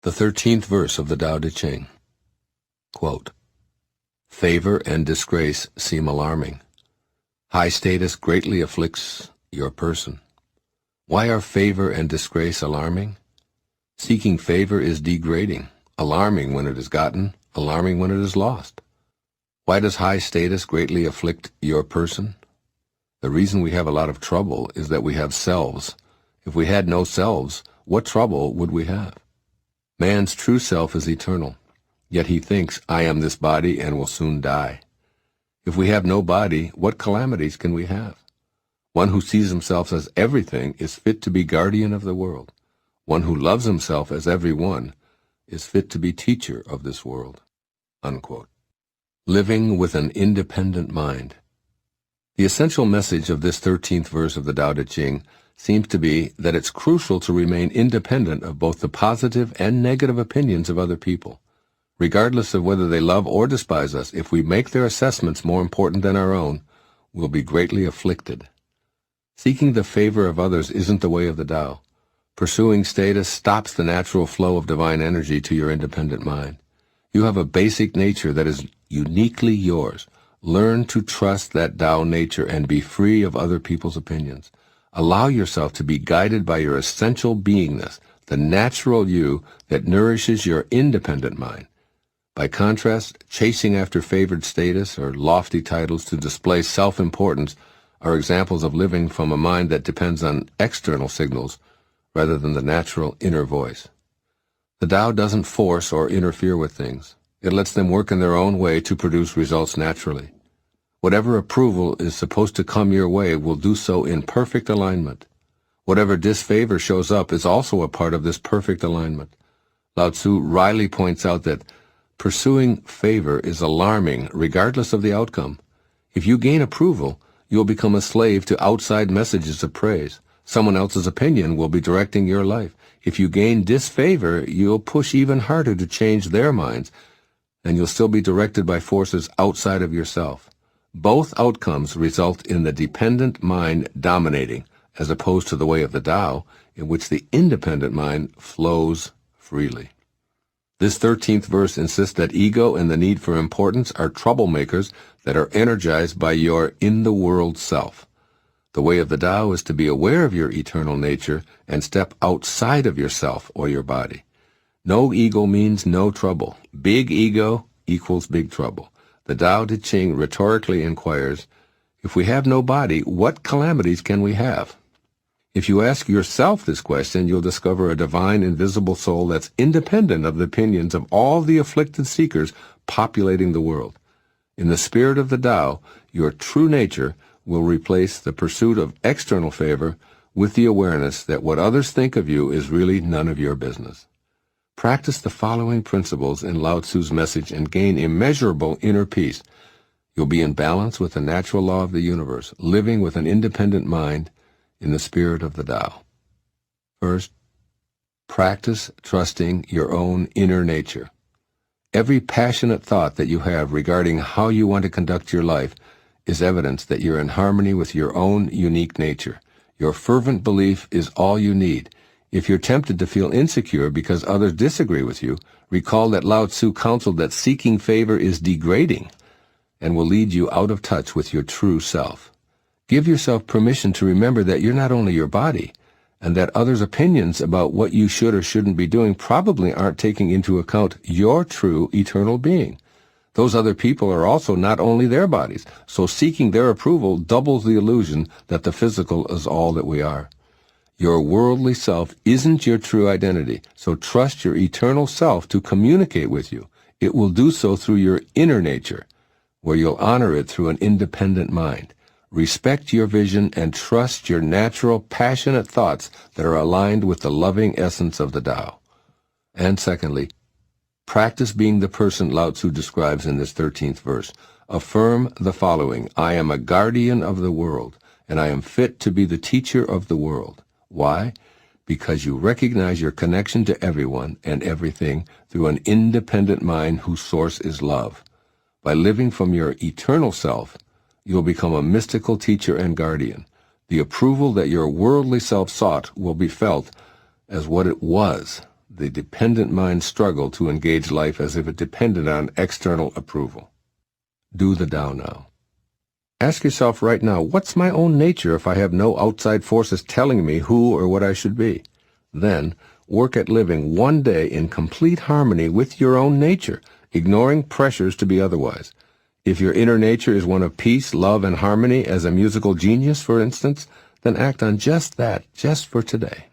The 13th verse of the Tao Te Ching. Quote, "Favor and disgrace seem alarming. High status greatly afflicts your person. Why are favor and disgrace alarming? Seeking favor is degrading, alarming when it is gotten, alarming when it is lost. Why does high status greatly afflict your person? The reason we have a lot of trouble is that we have selves. If we had no selves, what trouble would we have? Man's true self is eternal, yet he thinks, I am this body and will soon die. If we have no body, what calamities can we have? One who sees himself as everything is fit to be guardian of the world. One who loves himself as every one is fit to be teacher of this world." Unquote. Living with an independent mind. The essential message of this 13th verse of the Tao Te Ching seems to be that it's crucial to remain independent of both the positive and negative opinions of other people. Regardless of whether they love or despise us, if we make their assessments more important than our own, we'll be greatly afflicted. Seeking the favor of others isn't the way of the Tao. Pursuing status stops the natural flow of divine energy to your independent mind. You have a basic nature that is uniquely yours. Learn to trust that Tao nature and be free of other people's opinions. Allow yourself to be guided by your essential beingness, the natural you that nourishes your independent mind. By contrast, chasing after favored status or lofty titles to display self-importance are examples of living from a mind that depends on external signals rather than the natural inner voice. The Tao doesn't force or interfere with things. It lets them work in their own way to produce results naturally. Whatever approval is supposed to come your way will do so in perfect alignment. Whatever disfavor shows up is also a part of this perfect alignment. Lao Tzu wryly points out that pursuing favor is alarming regardless of the outcome. If you gain approval, you'll become a slave to outside messages of praise. Someone else's opinion will be directing your life. If you gain disfavor, you'll push even harder to change their minds, and you'll still be directed by forces outside of yourself. Both outcomes result in the dependent mind dominating, as opposed to the way of the Tao, in which the independent mind flows freely. This 13th verse insists that ego and the need for importance are troublemakers that are energized by your in-the-world self. The way of the Tao is to be aware of your eternal nature and step outside of yourself or your body. No ego means no trouble. Big ego equals big trouble. The Tao Te Ching rhetorically inquires, if we have no body, what calamities can we have? If you ask yourself this question, you'll discover a divine invisible soul that's independent of the opinions of all the afflicted seekers populating the world. In the spirit of the Tao, your true nature will replace the pursuit of external favor with the awareness that what others think of you is really none of your business. Practice the following principles in Lao Tzu's message and gain immeasurable inner peace. You'll be in balance with the natural law of the universe, living with an independent mind in the spirit of the Tao. First, practice trusting your own inner nature. Every passionate thought that you have regarding how you want to conduct your life is evidence that you're in harmony with your own unique nature. Your fervent belief is all you need. If you're tempted to feel insecure because others disagree with you, recall that Lao Tzu counseled that seeking favor is degrading and will lead you out of touch with your true self. Give yourself permission to remember that you're not only your body, and that others' opinions about what you should or shouldn't be doing probably aren't taking into account your true eternal being. Those other people are also not only their bodies, so seeking their approval doubles the illusion that the physical is all that we are. Your worldly self isn't your true identity, so trust your eternal self to communicate with you. It will do so through your inner nature, where you'll honor it through an independent mind. Respect your vision and trust your natural, passionate thoughts that are aligned with the loving essence of the Tao. And secondly, practice being the person Lao Tzu describes in this 13th verse. Affirm the following: I am a guardian of the world, and I am fit to be the teacher of the world. Why? Because you recognize your connection to everyone and everything through an independent mind whose source is love. By living from your eternal self, you'll become a mystical teacher and guardian. The approval that your worldly self sought will be felt as what it was, the dependent mind's struggle to engage life as if it depended on external approval. Do the Tao now. Ask yourself right now, what's my own nature if I have no outside forces telling me who or what I should be? Then, work at living one day in complete harmony with your own nature, ignoring pressures to be otherwise. If your inner nature is one of peace, love, and harmony as a musical genius, for instance, then act on just that, just for today.